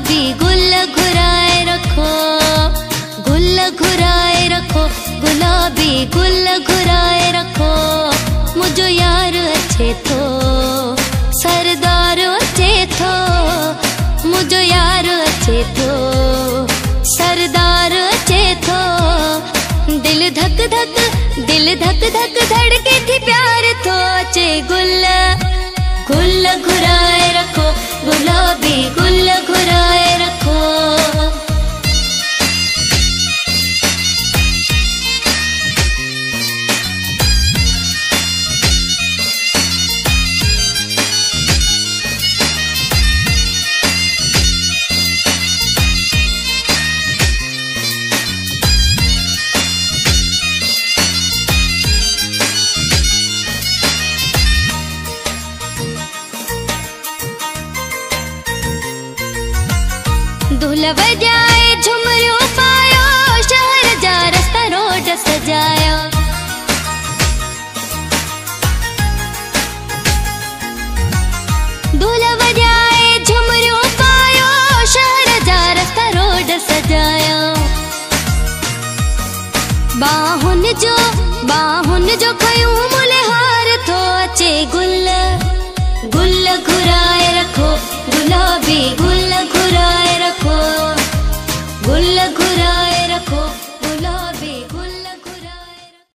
गुलाबी गुल घुराए रखो, गुल घुराए रखो, गुलाबी गुल घुराए रखो। मुझो यार अच्छे थो, सरदार अच्छे थो, मुझो यार अच्छे थो, सरदार अच्छे थो। दिल धक धक, दिल धक धक धड़के थी प्यार थो अचे। गुल गुल घुराए रखो, गुलाबी गुल घुराए रखो। ढोल बजाए झुमरियो पायो, शहर जा रास्ता रोड सजाया। ढोल बजाए झुमरियो पायो, शहर जा रास्ता रोड सजाया। बाहुन जो खयूं मुले हार थो अचे। गुल गुल घुराए रखो, गुलाबी गुल घुराए रखो, गुल घुराए रखो।